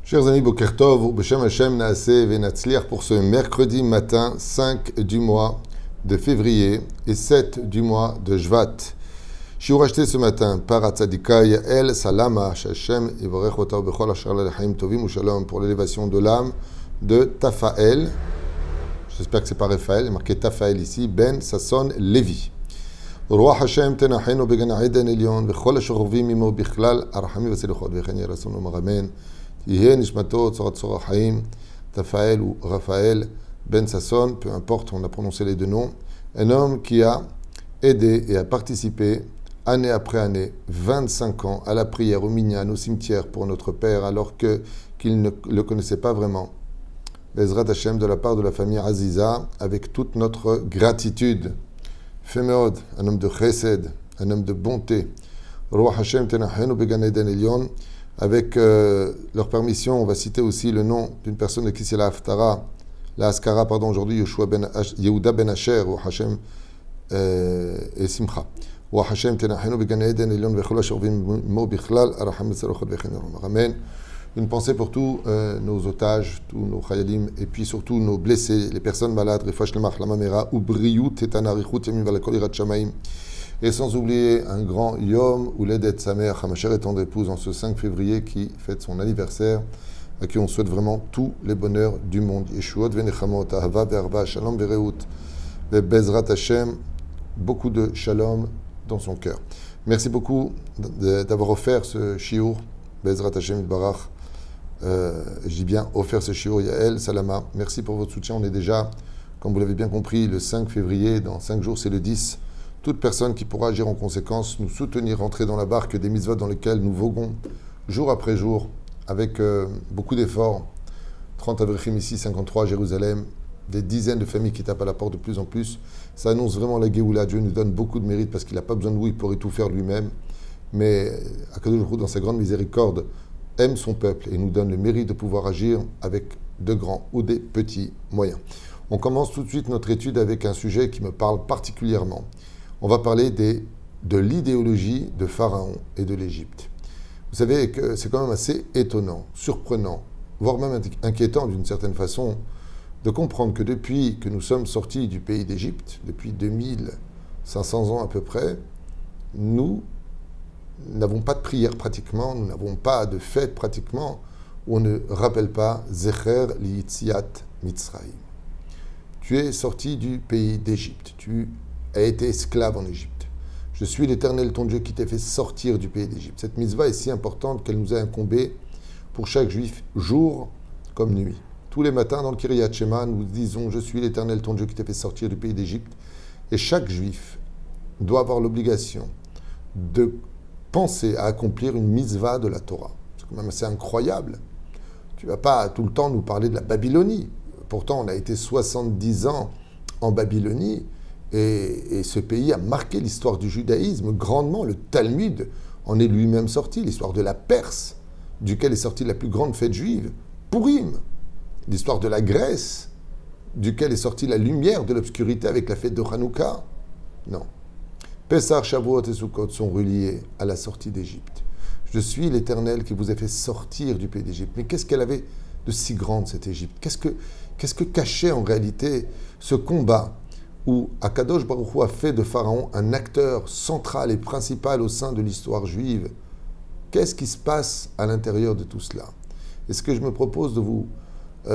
Chers amis, Boker Tov, ou Beshem Hashem Naaseh Venatzliach pour ce mercredi matin 5 du mois de février et 7 du mois de Shvat. Shiur acheté ce matin par Atzadika Yael Salama Hashem Yivorech Otav Bechol Asher L'Chaim Tovim Shalom pour l'élévation de l'âme de Tafael. J'espère que c'est pas Raphaël, il est marqué Tafael ici, Ben Sasson Levi. רוח השם תנחנו בגן עדן עליון וכל השוכבים עמו בכלל הרחמים והסליחות וכן יהי רצון לומר אמן. תהיה נשמתו צורת צור החיים, Tafael ou Raphaël Ben Sasson, peu importe, on a prononcé les deux noms, un homme qui a aidé et a participé année après année, 25 ans, à la prière au minyan, au cimetière pour notre père, alors qu'il ne le connaissait pas vraiment. Bezrat Hashem de la part de la famille Aziza, avec toute notre gratitude. Femeod, un homme de chesed, un homme de bonté. Roi Hashem Tenachenu Began Eden Elyon. Avec leur permission, on va citer aussi le nom d'une personne de qui c'est la Haftara, la Askara, pardon, aujourd'hui, Yehuda Ben Asher, Roi Hashem et Simcha. Roi Hashem Tenachenu Began Eden Elyon Vechol Ashorvim Mo Bichlal Aracham Etzerochot Vechen Yoromar. Amen. Une pensée pour tous nos otages, tous nos chayalim, et puis surtout nos blessés, les personnes malades, Refash Lemach Lamamera, Ubriyut et Anarichut Yamim Valakol Irat Shamaim. Et sans oublier un grand Yom, Ouledet Samer, Hamacher et tendre épouse, en ce 5 février qui fête son anniversaire, à qui on souhaite vraiment tous les bonheurs du monde. Yeshuot Venechamot, Ahava Verva, Shalom Vereut, Bezrat Hashem, beaucoup de Shalom dans son cœur. Merci beaucoup d'avoir offert ce shiur, Bezrat Hashem Barach. Je dis bien offert ce shiur Yael Salama. Merci pour votre soutien. On est déjà, comme vous l'avez bien compris, le 5 février. Dans 5 jours, c'est le 10. Toute personne qui pourra agir en conséquence, nous soutenir, rentrer dans la barque des mitzvot dans lesquelles nous voguons jour après jour, avec beaucoup d'efforts. 30 avril ici, 53 à Jérusalem, des dizaines de familles qui tapent à la porte de plus en plus. Ça annonce vraiment la Géoula. Dieu nous donne beaucoup de mérite parce qu'il n'a pas besoin de nous, il pourrait tout faire lui-même. Mais Akadosh Baruch Hu, dans sa grande miséricorde, aime son peuple et nous donne le mérite de pouvoir agir avec de grands ou des petits moyens. On commence tout de suite notre étude avec un sujet qui me parle particulièrement. On va parler de l'idéologie de Pharaon et de l'Égypte. Vous savez que c'est quand même assez étonnant, surprenant, voire même inquiétant d'une certaine façon, de comprendre que depuis que nous sommes sortis du pays d'Égypte, depuis 2500 ans à peu près, nous n'avons pas de prière pratiquement, nous n'avons pas de fête pratiquement, où on ne rappelle pas Zecher Li'itziat Mitzrayim. Tu es sorti du pays d'Égypte, tu as été esclave en Égypte. Je suis l'Éternel ton Dieu qui t'a fait sortir du pays d'Égypte. Cette mitzvah est si importante qu'elle nous a incombé pour chaque juif, jour comme nuit. Tous les matins dans le Kiryat Shema, nous disons « Je suis l'Éternel ton Dieu qui t'a fait sortir du pays d'Égypte ». Et chaque juif doit avoir l'obligation de penser à accomplir une mitzvah de la Torah. C'est quand même assez incroyable. Tu ne vas pas tout le temps nous parler de la Babylonie. Pourtant, on a été 70 ans en Babylonie et ce pays a marqué l'histoire du judaïsme grandement. Le Talmud en est lui-même sorti, l'histoire de la Perse, duquel est sortie la plus grande fête juive, Purim, l'histoire de la Grèce, duquel est sortie la lumière de l'obscurité avec la fête de Hanouka. Non. Pessah, Shavuot et Sukkot sont reliés à la sortie d'Égypte. Je suis l'Éternel qui vous a fait sortir du pays d'Égypte. Mais qu'est-ce qu'elle avait de si grande, cette Égypte? Qu'est-ce que cachait en réalité ce combat où Akadosh Baruch Hu a fait de Pharaon un acteur central et principal au sein de l'histoire juive? Qu'est-ce qui se passe à l'intérieur de tout cela? Et ce que je me propose de vous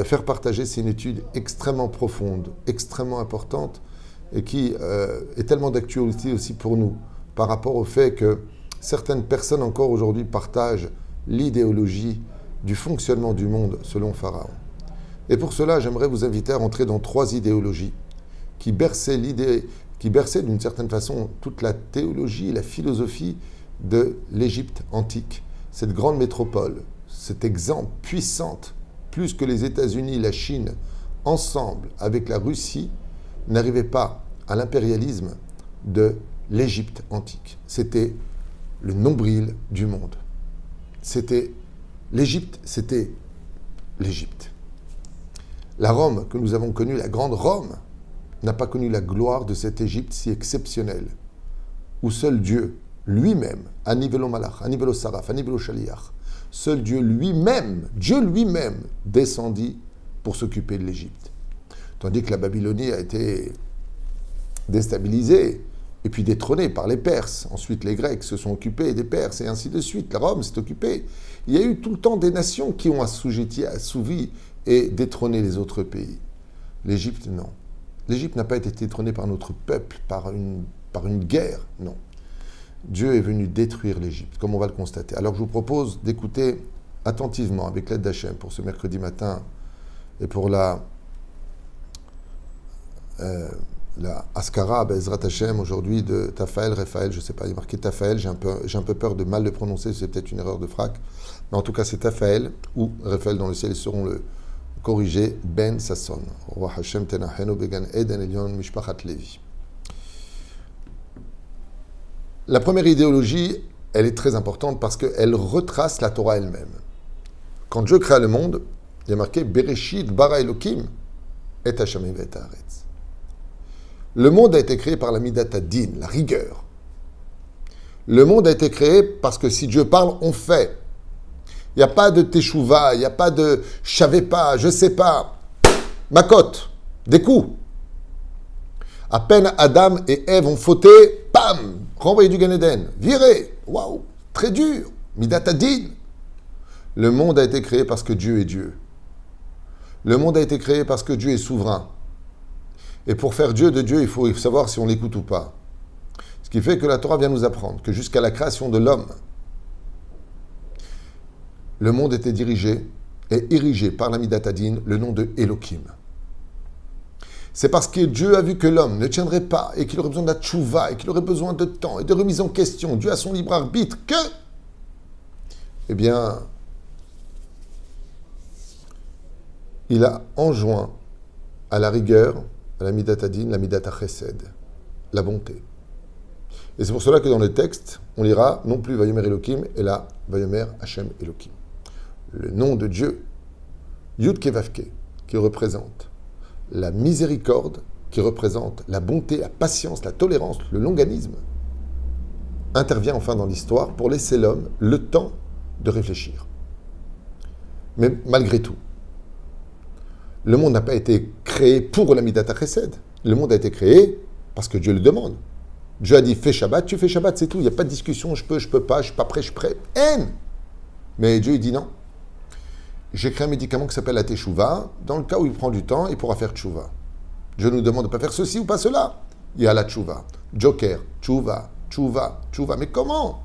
faire partager, c'est une étude extrêmement profonde, extrêmement importante, et qui est tellement d'actualité aussi pour nous, par rapport au fait que certaines personnes encore aujourd'hui partagent l'idéologie du fonctionnement du monde selon Pharaon. Et pour cela, j'aimerais vous inviter à rentrer dans 3 idéologies qui berçaient d'une certaine façon toute la théologie et la philosophie de l'Égypte antique, cette grande métropole, cet exemple puissante, plus que les États-Unis, la Chine, ensemble avec la Russie, n'arrivait pas à l'impérialisme de l'Égypte antique. C'était le nombril du monde. L'Égypte, c'était l'Égypte. La Rome que nous avons connue, la grande Rome, n'a pas connu la gloire de cette Égypte si exceptionnelle, où seul Dieu, lui-même, Anivelo Malach, Anivelo Saraf, Anivelo Shaliach, seul Dieu lui-même, descendit pour s'occuper de l'Égypte. Tandis que la Babylonie a été déstabilisée et puis détrônée par les Perses. Ensuite, les Grecs se sont occupés des Perses et ainsi de suite. Rome s'est occupée. Il y a eu tout le temps des nations qui ont assouvi et détrôné les autres pays. L'Égypte, non. L'Égypte n'a pas été détrônée par notre peuple, par une guerre, non. Dieu est venu détruire l'Égypte, comme on va le constater. Alors je vous propose d'écouter attentivement, avec l'aide d'Hachem, pour ce mercredi matin, et pour la Askara, Bezrat Hachem, aujourd'hui, de Tafael, Raphaël, je ne sais pas, il est marqué Tafael, j'ai un peu peur de mal le prononcer, c'est peut-être une erreur de frac, mais en tout cas c'est Tafael, ou Raphaël dans le ciel, ils seront le corriger, Ben Sasson. Roi Hachem Tenahenu Began Eden Elion Mishpachat Levi. La première idéologie, elle est très importante parce qu'elle retrace la Torah elle-même. Quand Dieu créa le monde, il y a marqué Bereshit bara Elokim et Hashamayim et Haaretz. Le monde a été créé par la Midat Hadin, la rigueur. Le monde a été créé parce que si Dieu parle, on fait. Il n'y a pas de teshuva, il n'y a pas de je savais pas, je sais pas. Macotte, des coups. À peine Adam et Ève ont fauté, pam, renvoyé du Gan Eden, viré. Waouh, très dur. Midat Hadin. Le monde a été créé parce que Dieu est Dieu. Le monde a été créé parce que Dieu est souverain. Et pour faire Dieu de Dieu, il faut savoir si on l'écoute ou pas. Ce qui fait que la Torah vient nous apprendre que jusqu'à la création de l'homme, le monde était dirigé et érigé par la Midat Hadin, le nom de Elohim. C'est parce que Dieu a vu que l'homme ne tiendrait pas et qu'il aurait besoin de la tchouva et qu'il aurait besoin de temps et de remise en question, Dieu a son libre arbitre, que, eh bien, il a enjoint à la rigueur, à la Midat Hadin, la Midat HaChesed, la bonté. Et c'est pour cela que dans le texte, on lira non plus Vayomer Elohim, et là, Vayomer Hashem Elohim. Le nom de Dieu, Yud Kevavke, qui représente la miséricorde, qui représente la bonté, la patience, la tolérance, le longanisme, intervient enfin dans l'histoire pour laisser l'homme le temps de réfléchir. Mais malgré tout, le monde n'a pas été créé pour la Midat HaChesed. Le monde a été créé parce que Dieu le demande. Dieu a dit, fais Shabbat, tu fais Shabbat, c'est tout. Il n'y a pas de discussion, je peux pas, je suis pas prêt, je suis prêt. Haine. Mais Dieu, il dit non. J'ai créé un médicament qui s'appelle la Teshuvah. Dans le cas où il prend du temps, il pourra faire Teshuvah. Dieu nous demande de ne pas faire ceci ou pas cela. Il y a la Teshuvah. Joker, Teshuvah, Teshuvah, Teshuvah. Mais comment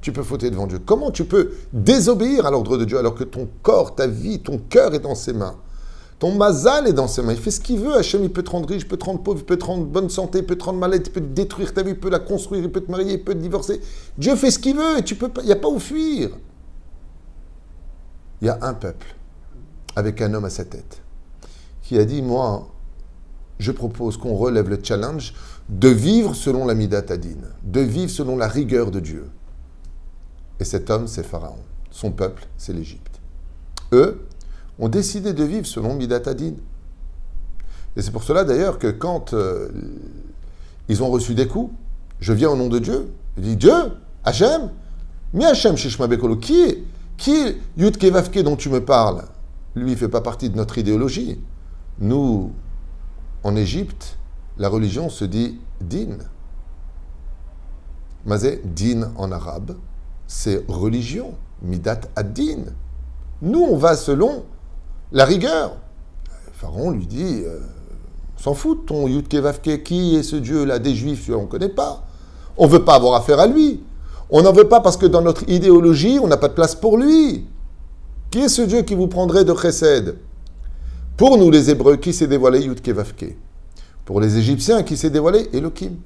tu peux fauter devant Dieu? Comment tu peux désobéir à l'ordre de Dieu alors que ton corps, ta vie, ton cœur est dans ses mains? Ton mazal est dans ses mains. Il fait ce qu'il veut. Hachem, il peut te rendre riche, il peut te rendre pauvre, il peut te rendre bonne santé, il peut te rendre malade, il peut te détruire ta vie, il peut la construire, il peut te marier, il peut te divorcer. Dieu fait ce qu'il veut et tu peux pas, il n'y a pas où fuir. Il y a un peuple avec un homme à sa tête qui a dit, moi, je propose qu'on relève le challenge de vivre selon la Midat Hadin, de vivre selon la rigueur de Dieu. Et cet homme, c'est Pharaon. Son peuple, c'est l'Égypte. Eux ont décidé de vivre selon Midat Hadin. Et c'est pour cela d'ailleurs que quand ils ont reçu des coups, je viens au nom de Dieu, je dis Dieu, Hachem, mi Hachem Shishma Bekolo, qui est Yud Kevavke dont tu me parles? Lui, il ne fait pas partie de notre idéologie. Nous, en Égypte, la religion se dit din. Mazé, din en arabe, c'est religion, Midat Hadin. Nous, on va selon la rigueur. Pharaon lui dit, on s'en fout de ton Yud Kevavke, qui est ce Dieu-là des Juifs, on ne connaît pas. On ne veut pas avoir affaire à lui. On n'en veut pas parce que dans notre idéologie, on n'a pas de place pour lui. Qui est ce Dieu qui vous prendrait de Chesed? Pour nous, les Hébreux, qui s'est dévoilé Yud Kevavke? Pour les Égyptiens, qui s'est dévoilé Elohim?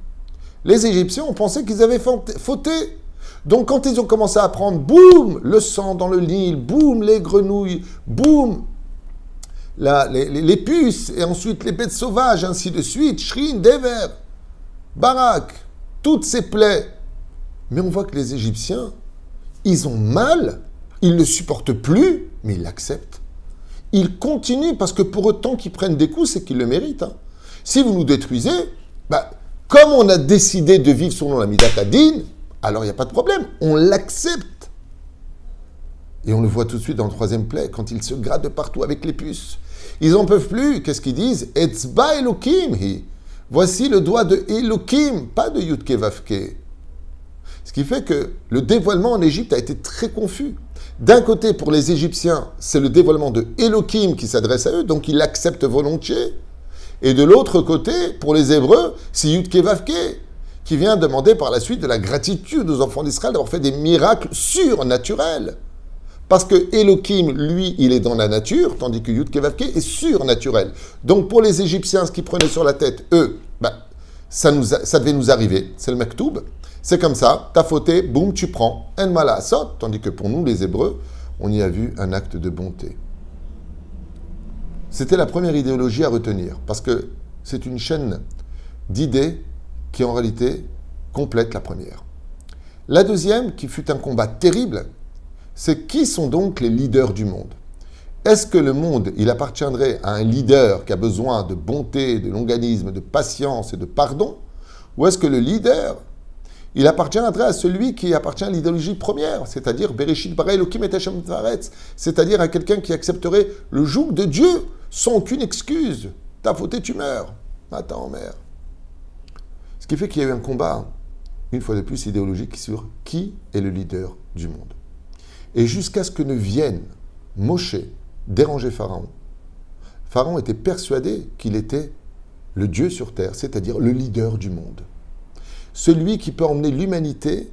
Les Égyptiens, on pensait qu'ils avaient fauté. Donc, quand ils ont commencé à prendre, boum, le sang dans le Nil, boum, les grenouilles, boum, les puces, et ensuite les bêtes sauvages, ainsi de suite, Shrin, Dever, Barak, toutes ces plaies. Mais on voit que les Égyptiens, ils ont mal, ils ne supportent plus, mais ils l'acceptent. Ils continuent, parce que pour autant qu'ils prennent des coups, c'est qu'ils le méritent. Hein. Si vous nous détruisez, comme on a décidé de vivre selon la Midat Hadin, alors il n'y a pas de problème, on l'accepte. Et on le voit tout de suite dans le troisième plaie, quand ils se grattent de partout avec les puces. Ils n'en peuvent plus. Qu'est-ce qu'ils disent? Etzba Elokim hi. Voici le doigt de Elokim, pas de Yudke Vavke. Ce qui fait que le dévoilement en Égypte a été très confus. D'un côté, pour les Égyptiens, c'est le dévoilement de Elokim qui s'adresse à eux, donc ils l'acceptent volontiers. Et de l'autre côté, pour les Hébreux, c'est Yudke Vavke, qui vient demander par la suite de la gratitude aux enfants d'Israël d'avoir fait des miracles surnaturels. Parce que Elohim, lui, il est dans la nature, tandis que Yudke Vavke est surnaturel. Donc pour les Égyptiens, ce qu'ils prenaient sur la tête, eux, ça devait nous arriver. C'est le Mektoub. C'est comme ça, t'as fauté, boum, tu prends. En mala asot. Tandis que pour nous, les Hébreux, on y a vu un acte de bonté. C'était la première idéologie à retenir, parce que c'est une chaîne d'idées qui, en réalité, complète la première. La deuxième, qui fut un combat terrible, c'est qui sont donc les leaders du monde? Est-ce que le monde, il appartiendrait à un leader qui a besoin de bonté, de longanisme, de patience et de pardon? Ou est-ce que le leader, il appartiendrait à celui qui appartient à l'idéologie première, c'est-à-dire Bereshit bara Elokim et Hashem Tvaretz, c'est-à-dire à quelqu'un qui accepterait le joug de Dieu sans aucune excuse? T'as fauté, tu meurs. Attends, mère. Ce qui fait qu'il y a eu un combat, une fois de plus, idéologique sur qui est le leader du monde. Et jusqu'à ce que ne vienne Moshe déranger Pharaon. Pharaon était persuadé qu'il était le Dieu sur terre, c'est-à-dire le leader du monde. Celui qui peut emmener l'humanité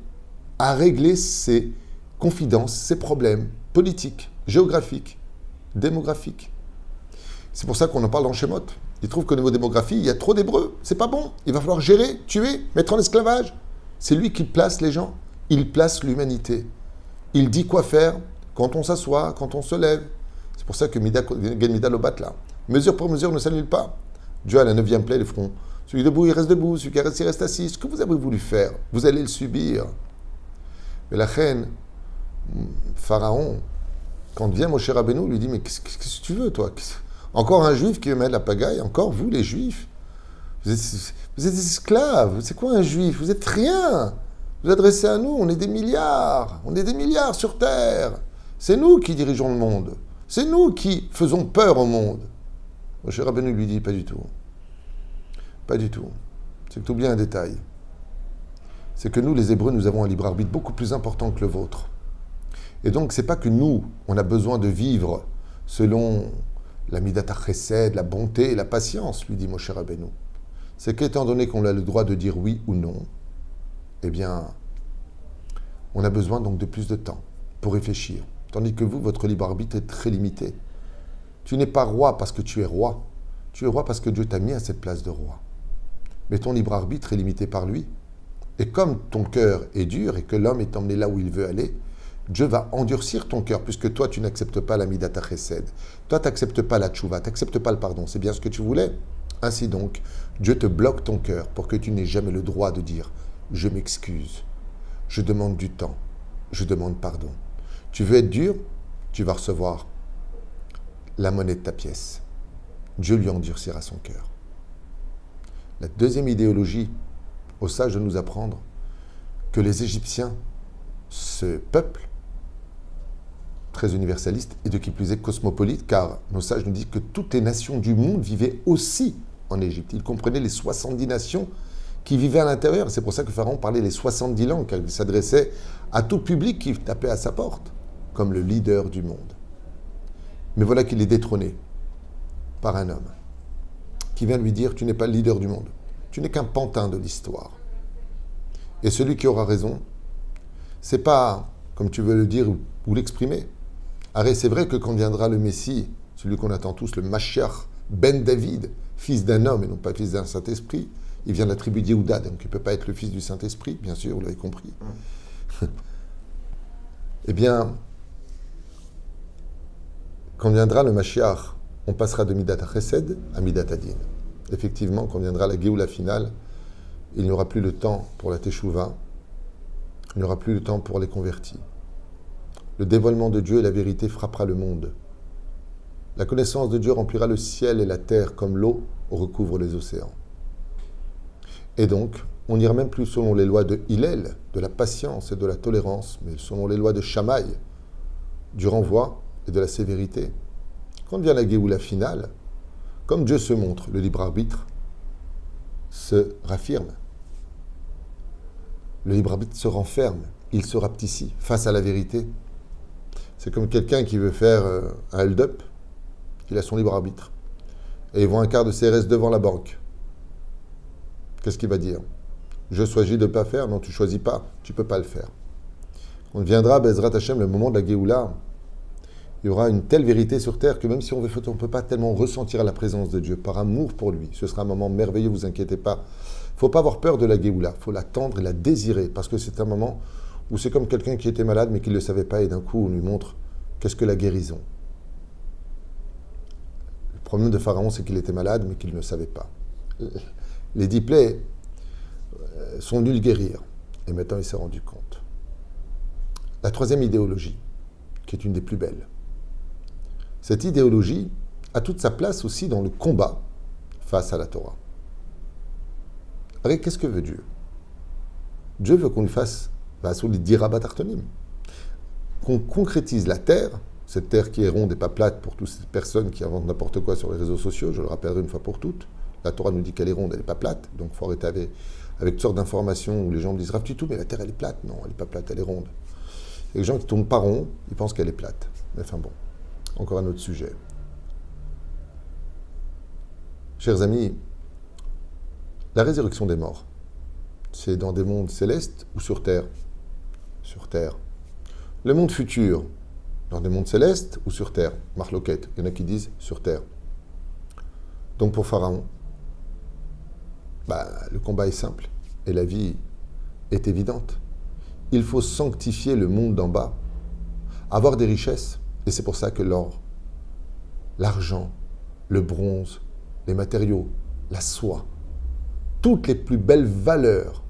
à régler ses confidences, ses problèmes politiques, géographiques, démographiques. C'est pour ça qu'on en parle dans Shemot. Il trouve qu'au niveau démographie, il y a trop d'Hébreux. C'est pas bon. Il va falloir gérer, tuer, mettre en esclavage. C'est lui qui place les gens. Il place l'humanité. Il dit quoi faire quand on s'assoit, quand on se lève. C'est pour ça que Mida Lobat là. Mesure pour mesure ne s'annule pas. Dieu à la 9e plaie, les fronts. Celui debout, il reste debout. Celui qui reste, il reste assis. Ce que vous avez voulu faire, vous allez le subir. Mais la reine, Pharaon, quand vient Moshe Rabbeinu, lui dit, mais qu'est-ce que tu veux, toi? Encore un juif qui veut mettre la pagaille? Encore vous, les juifs? Vous êtes esclaves. C'est quoi un juif? Vous êtes rien. Vous adressez à nous, on est des milliards. On est des milliards sur Terre. C'est nous qui dirigeons le monde. C'est nous qui faisons peur au monde. Moshe Rabbeinu lui dit, pas du tout. Pas du tout. C'est que tu oublies un détail. C'est que nous, les Hébreux, nous avons un libre arbitre beaucoup plus important que le vôtre. Et donc, c'est pas que nous, on a besoin de vivre selon la midat ha-chesed, la bonté et la patience, lui dit Moshe Rabbeinu. C'est qu'étant donné qu'on a le droit de dire oui ou non, eh bien, on a besoin donc de plus de temps pour réfléchir. Tandis que vous, votre libre arbitre est très limité. Tu n'es pas roi parce que tu es roi. Tu es roi parce que Dieu t'a mis à cette place de roi. Mais ton libre arbitre est limité par lui. Et comme ton cœur est dur et que l'homme est emmené là où il veut aller, Dieu va endurcir ton cœur puisque toi, tu n'acceptes pas la midat ha-chesed. Toi, tu n'acceptes pas la tchouva, tu n'acceptes pas le pardon. C'est bien ce que tu voulais. Ainsi donc, Dieu te bloque ton cœur pour que tu n'aies jamais le droit de dire « Je m'excuse, je demande du temps, je demande pardon ». Tu veux être dur, tu vas recevoir la monnaie de ta pièce. Dieu lui endurcira son cœur. La deuxième idéologie, aux sages de nous apprendre que les Égyptiens, ce peuple très universaliste et de qui plus est cosmopolite, car nos sages nous disent que toutes les nations du monde vivaient aussi en Égypte. Ils comprenaient les 70 nations qui vivaient à l'intérieur. C'est pour ça que Pharaon parlait les 70 langues, car il s'adressait à tout public qui tapait à sa porte, comme le leader du monde. Mais voilà qu'il est détrôné par un homme qui vient lui dire « Tu n'es pas le leader du monde, tu n'es qu'un pantin de l'histoire. » Et celui qui aura raison, c'est pas, comme tu veux le dire ou l'exprimer. Arrête, c'est vrai que quand viendra le Messie, celui qu'on attend tous, le Mashiach ben David, fils d'un homme et non pas fils d'un Saint-Esprit, il vient de la tribu d'Yehuda, donc il ne peut pas être le fils du Saint-Esprit, bien sûr, vous l'avez compris. Eh bien, quand viendra le Mashiach, on passera de Midat ha-Chesed à Midat ha-Din. Effectivement, quand viendra la Géoula finale, il n'y aura plus le temps pour la Teshuvah, il n'y aura plus le temps pour les convertis. Le dévoilement de Dieu et la vérité frappera le monde. La connaissance de Dieu remplira le ciel et la terre comme l'eau recouvre les océans. Et donc, on n'ira même plus selon les lois de Hillel, de la patience et de la tolérance, mais selon les lois de Shammai, du renvoi et de la sévérité. Quand vient la Géoula finale, comme Dieu se montre, le libre arbitre se raffirme. Le libre arbitre se renferme, il se rapetissait face à la vérité. C'est comme quelqu'un qui veut faire un hold-up, il a son libre arbitre. Et il voit un quart de CRS devant la banque. Qu'est-ce qu'il va dire? Je choisis de ne pas faire? Non, tu ne choisis pas, tu ne peux pas le faire. On viendra, Bezrat Hashem, le moment de la Géoula. Il y aura une telle vérité sur terre que même si on veut, on ne peut pas tellement ressentir la présence de Dieu par amour pour lui. Ce sera un moment merveilleux, vous inquiétez pas. Il ne faut pas avoir peur de la Géoula, il faut l'attendre et la désirer parce que c'est un moment où c'est comme quelqu'un qui était malade mais qui ne le savait pas et d'un coup on lui montre qu'est-ce que la guérison. Le problème de Pharaon c'est qu'il était malade mais qu'il ne le savait pas. Les 10 plaies sont venues le guérir et maintenant il s'est rendu compte. La troisième idéologie, qui est une des plus belles. Cette idéologie a toute sa place aussi dans le combat face à la Torah. Alors, qu'est-ce que veut Dieu? Dieu veut qu'on lui fasse qu'on concrétise la terre, cette terre qui est ronde et pas plate pour toutes ces personnes qui inventent n'importe quoi sur les réseaux sociaux, je le rappellerai une fois pour toutes. La Torah nous dit qu'elle est ronde, elle n'est pas plate, donc il faut arrêter avec toutes sortes d'informations où les gens me disent « Rav Tutu, mais la terre elle est plate ». Non, elle n'est pas plate, elle est ronde. Et les gens qui ne tournent pas rond, ils pensent qu'elle est plate. Mais enfin bon, encore un autre sujet. Chers amis, la résurrection des morts, c'est dans des mondes célestes ou sur terre? Sur terre. Le monde futur, dans des mondes célestes ou sur terre? Marloquette, il y en a qui disent sur terre. Donc pour Pharaon, le combat est simple et la vie est évidente. Il faut sanctifier le monde d'en bas, avoir des richesses, et c'est pour ça que l'or, l'argent, le bronze, les matériaux, la soie, toutes les plus belles valeurs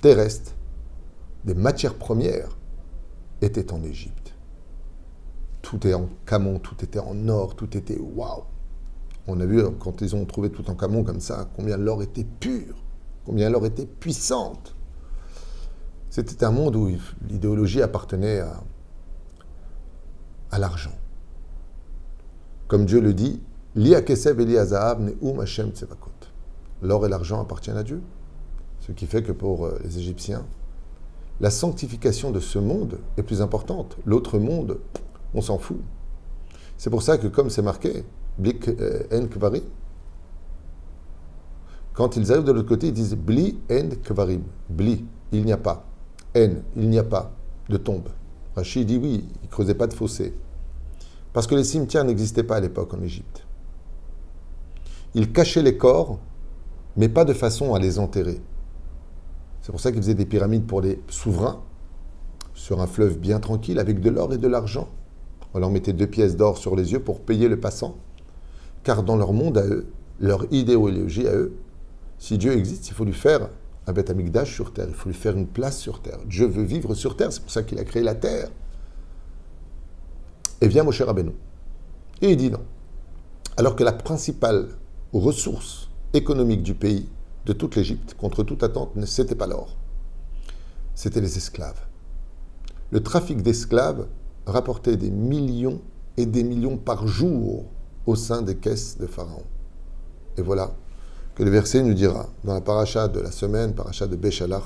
terrestres, des matières premières, étaient en Égypte. Tout est en Camon, tout était en or, tout était waouh. On a vu, quand ils ont trouvé tout en Camon comme ça, combien l'or était pur, combien l'or était puissante. C'était un monde où l'idéologie appartenait à l'argent. Comme Dieu le dit, L'or et l'argent appartiennent à Dieu. Ce qui fait que pour les Égyptiens, la sanctification de ce monde est plus importante. L'autre monde, on s'en fout. C'est pour ça que, comme c'est marqué, Blik en Kvarim, quand ils arrivent de l'autre côté, ils disent Bli en Kvarim. Bli, il n'y a pas. En, il n'y a pas de tombe. Rachid dit oui, il ne creusait pas de fossé. Parce que les cimetières n'existaient pas à l'époque en Égypte. Ils cachaient les corps, mais pas de façon à les enterrer. C'est pour ça qu'ils faisaient des pyramides pour les souverains, sur un fleuve bien tranquille, avec de l'or et de l'argent. On leur mettait 2 pièces d'or sur les yeux pour payer le passant. Car dans leur monde à eux, leur idéologie à eux, si Dieu existe, il faut lui faire un Beth Amikdash sur terre, il faut lui faire une place sur terre. Dieu veut vivre sur terre, c'est pour ça qu'il a créé la terre. Et vient Moshe Rabbeinu. Et il dit non. Alors que la principale ressource économique du pays, de toute l'Égypte, contre toute attente, c'était pas l'or. C'était les esclaves. Le trafic d'esclaves rapportait des millions et des millions par jour au sein des caisses de Pharaon. Et voilà que le verset nous dira, dans la paracha de la semaine, paracha de Béchalach,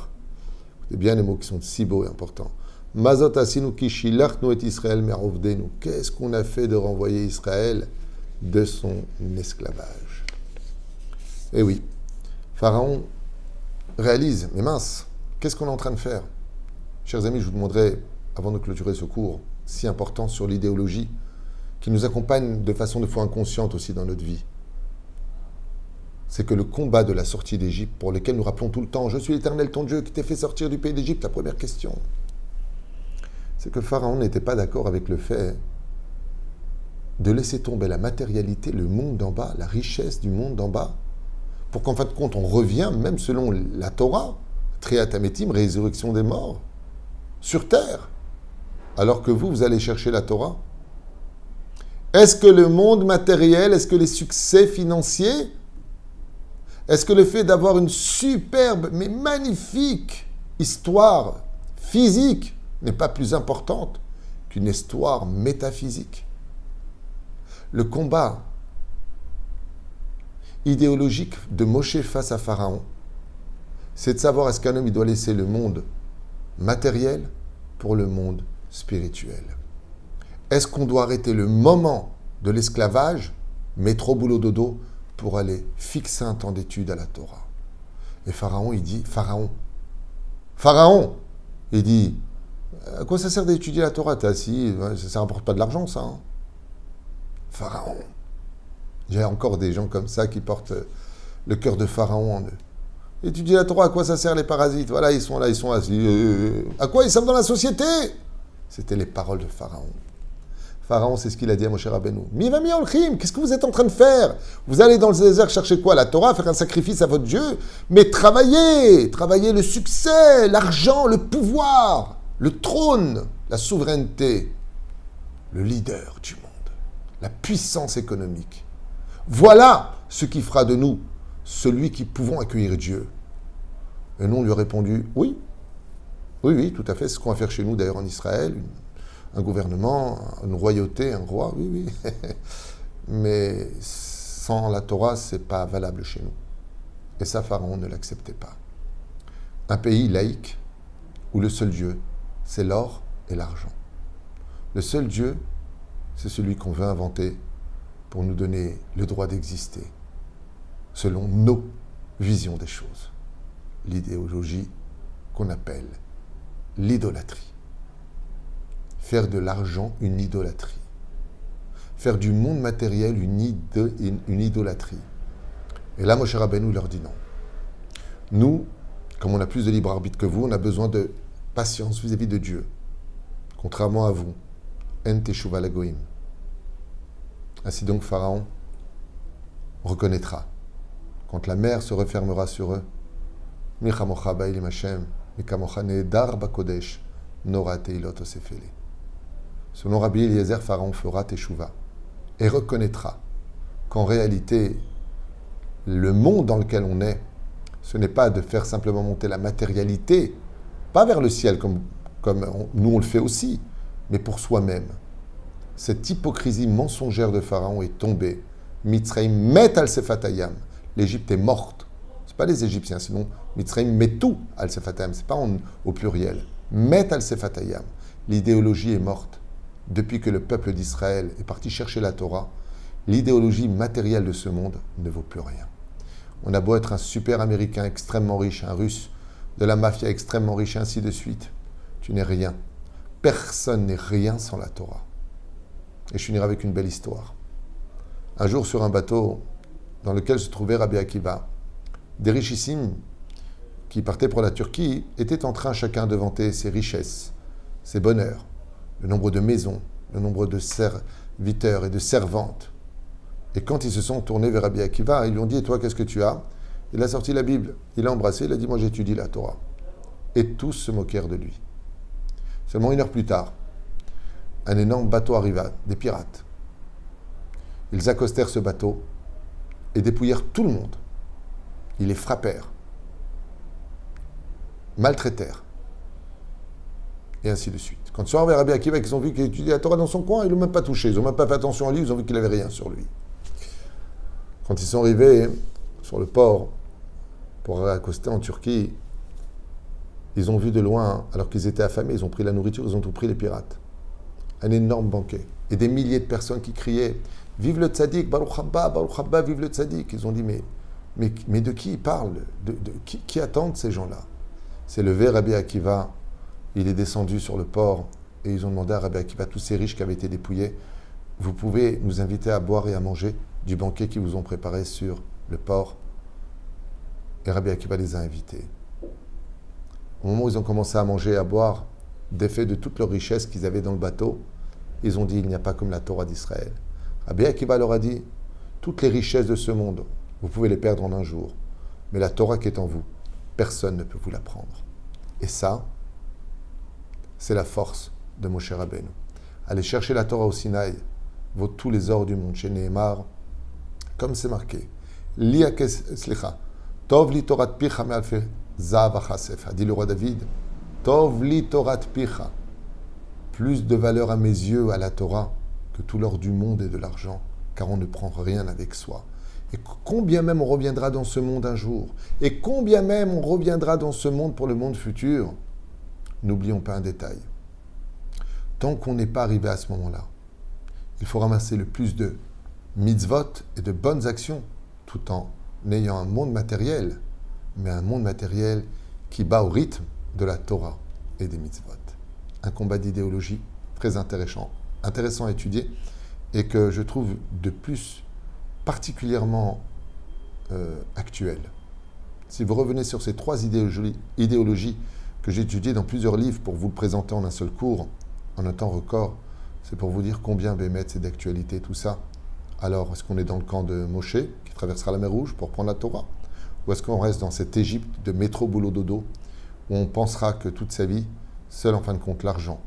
écoutez bien les mots qui sont si beaux et importants. Mazot asinu ki shilachnu et Israël me'ovdenu. Qu'est-ce qu'on a fait de renvoyer Israël de son esclavage? Eh oui, Pharaon réalise, mais mince, qu'est-ce qu'on est en train de faire? Chers amis, je vous demanderai, avant de clôturer ce cours si important sur l'idéologie, qui nous accompagne de façon de fois inconsciente aussi dans notre vie, c'est que le combat de la sortie d'Égypte, pour lequel nous rappelons tout le temps, « Je suis l'Éternel ton Dieu qui t'ai fait sortir du pays d'Égypte », la première question, c'est que Pharaon n'était pas d'accord avec le fait de laisser tomber la matérialité, le monde d'en bas, la richesse du monde d'en bas, pour qu'en fin de compte, on revient, même selon la Torah, Triat Ametim, résurrection des morts, sur terre, alors que vous allez chercher la Torah. Est-ce que le monde matériel, est-ce que les succès financiers, est-ce que le fait d'avoir une superbe, mais magnifique histoire physique n'est pas plus importante qu'une histoire métaphysique. Le combat idéologique de Moshe face à Pharaon, c'est de savoir est-ce qu'un homme il doit laisser le monde matériel pour le monde spirituel. Est-ce qu'on doit arrêter le moment de l'esclavage, métro, boulot, dodo, pour aller fixer un temps d'étude à la Torah? Et Pharaon, il dit, Pharaon, il dit, à quoi ça sert d'étudier la Torah? T'es assis, ça ne rapporte pas de l'argent, ça. Hein? Pharaon. J'ai encore des gens comme ça qui portent le cœur de Pharaon en eux. Étudier la Torah, à quoi ça sert les parasites? Voilà, ils sont là, ils sont assis. À quoi ils servent dans la société? C'était les paroles de Pharaon. Pharaon, c'est ce qu'il a dit à Moshe Rabbeinu. Mivami olchim, qu'est-ce que vous êtes en train de faire? Vous allez dans le désert chercher quoi? La Torah, faire un sacrifice à votre Dieu? Mais travaillez le succès, l'argent, le pouvoir, le trône, la souveraineté, le leader du monde, la puissance économique. Voilà ce qui fera de nous celui qui pouvons accueillir Dieu. Et nous, on lui a répondu, oui, tout à fait, c'est ce qu'on va faire chez nous d'ailleurs en Israël, un gouvernement, une royauté, un roi, oui. Mais sans la Torah, ce n'est pas valable chez nous. Et ça, Pharaon ne l'acceptait pas. Un pays laïque où le seul Dieu, c'est l'or et l'argent. Le seul Dieu, c'est celui qu'on veut inventer pour nous donner le droit d'exister selon nos visions des choses. L'idéologie qu'on appelle l'idolâtrie. Faire de l'argent une idolâtrie. Faire du monde matériel une idolâtrie. Et là, Moshe Rabbeinu leur dit non. Nous, comme on a plus de libre arbitre que vous, on a besoin de patience vis-à-vis de Dieu. Contrairement à vous. En teshuva lagoim. Ainsi donc, Pharaon reconnaîtra. Quand la mer se refermera sur eux, Michamocha ba'ilim Hashem, Mikamocha ne'edar bakodesh, nora teilot osefele. Selon Rabbi Eliezer, Pharaon fera teshuva et reconnaîtra qu'en réalité, le monde dans lequel on est, ce n'est pas de faire simplement monter la matérialité, pas vers le ciel comme nous on le fait aussi, mais pour soi-même. Cette hypocrisie mensongère de Pharaon est tombée. Mitzrayim met al sefatayam. L'Égypte est morte. Ce n'est pas les Égyptiens, sinon Mitzrayim met tout al sefatayam. Ce n'est pas au pluriel. Met al sefatayam. L'idéologie est morte. Depuis que le peuple d'Israël est parti chercher la Torah, l'idéologie matérielle de ce monde ne vaut plus rien. On a beau être un super américain extrêmement riche, un russe de la mafia extrêmement riche, ainsi de suite. Tu n'es rien. Personne n'est rien sans la Torah. Et je finirai avec une belle histoire. Un jour, sur un bateau dans lequel se trouvait Rabbi Akiva, des richissimes qui partaient pour la Turquie étaient en train chacun de vanter ses richesses, ses bonheurs, le nombre de maisons, le nombre de serviteurs et de servantes. Et quand ils se sont tournés vers Rabbi Akiva, ils lui ont dit « Et toi, qu'est-ce que tu as ?» Il a sorti la Bible, il l'a embrassé, il a dit « Moi, j'étudie la Torah. » Et tous se moquèrent de lui. Seulement 1 heure plus tard, un énorme bateau arriva, des pirates. Ils accostèrent ce bateau et dépouillèrent tout le monde. Ils les frappèrent, maltraitèrent, et ainsi de suite. Quand ils sont arrivés à Rabbi Akiva, ils ont vu qu'il étudiait la Torah dans son coin, ils ne l'ont même pas touché, ils n'ont même pas fait attention à lui, ils ont vu qu'il n'avait rien sur lui. Quand ils sont arrivés sur le port pour accoster en Turquie, ils ont vu de loin, alors qu'ils étaient affamés, ils ont pris la nourriture, ils ont tout pris, les pirates. Un énorme banquet. Et des milliers de personnes qui criaient « Vive le tzaddik, Baruch Haba, vive le tzaddik !» Ils ont dit « Mais de qui ils parlent? Qui attendent ces gens-là ?» C'est levé Rabbi Akiva, il est descendu sur le port et ils ont demandé à Rabbi Akiva, tous ces riches qui avaient été dépouillés, « Vous pouvez nous inviter à boire et à manger du banquet qu'ils vous ont préparé sur le port ?» Et Rabbi Akiva les a invités. Au moment où ils ont commencé à manger et à boire, d'effet de toutes leurs richesses qu'ils avaient dans le bateau, ils ont dit, il n'y a pas comme la Torah d'Israël. Rabbi Akiva leur a dit, toutes les richesses de ce monde, vous pouvez les perdre en un jour, mais la Torah qui est en vous, personne ne peut vous la prendre. Et ça, c'est la force de Moshe Rabbeinu. Aller chercher la Torah au Sinaï vaut tous les ors du monde. Chez Nehemar, comme c'est marqué, Tov li Torat picha me'alfei zahav achasef. A dit le roi David, Tov li Torat picha. plus de valeur à mes yeux à la Torah que tout l'or du monde et de l'argent, car on ne prend rien avec soi. Et combien même on reviendra dans ce monde un jour, et combien même on reviendra dans ce monde pour le monde futur, n'oublions pas un détail. Tant qu'on n'est pas arrivé à ce moment-là, il faut ramasser le plus de mitzvot et de bonnes actions, tout en ayant un monde matériel, mais un monde matériel qui bat au rythme de la Torah et des mitzvot. Un combat d'idéologie très intéressant à étudier et que je trouve de plus particulièrement actuel. Si vous revenez sur ces 3 idéologies que j'ai étudiées dans plusieurs livres pour vous le présenter en un seul cours, en un temps record, c'est pour vous dire combien Bémet c'est d'actualité tout ça. Alors, est-ce qu'on est dans le camp de Moshe, qui traversera la mer Rouge pour prendre la Torah? Ou est-ce qu'on reste dans cette Égypte de métro boulot dodo, où on pensera que toute sa vie, seul en fin de compte l'argent,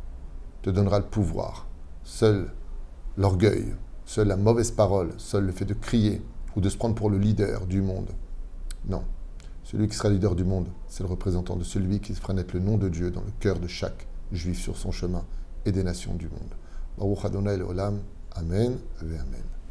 te donnera le pouvoir, seul l'orgueil, seule la mauvaise parole, seul le fait de crier ou de se prendre pour le leader du monde? Non. Celui qui sera leader du monde, c'est le représentant de celui qui fera naître le nom de Dieu dans le cœur de chaque juif sur son chemin et des nations du monde. Baruch Adonai l'Olam. Amen. Amen.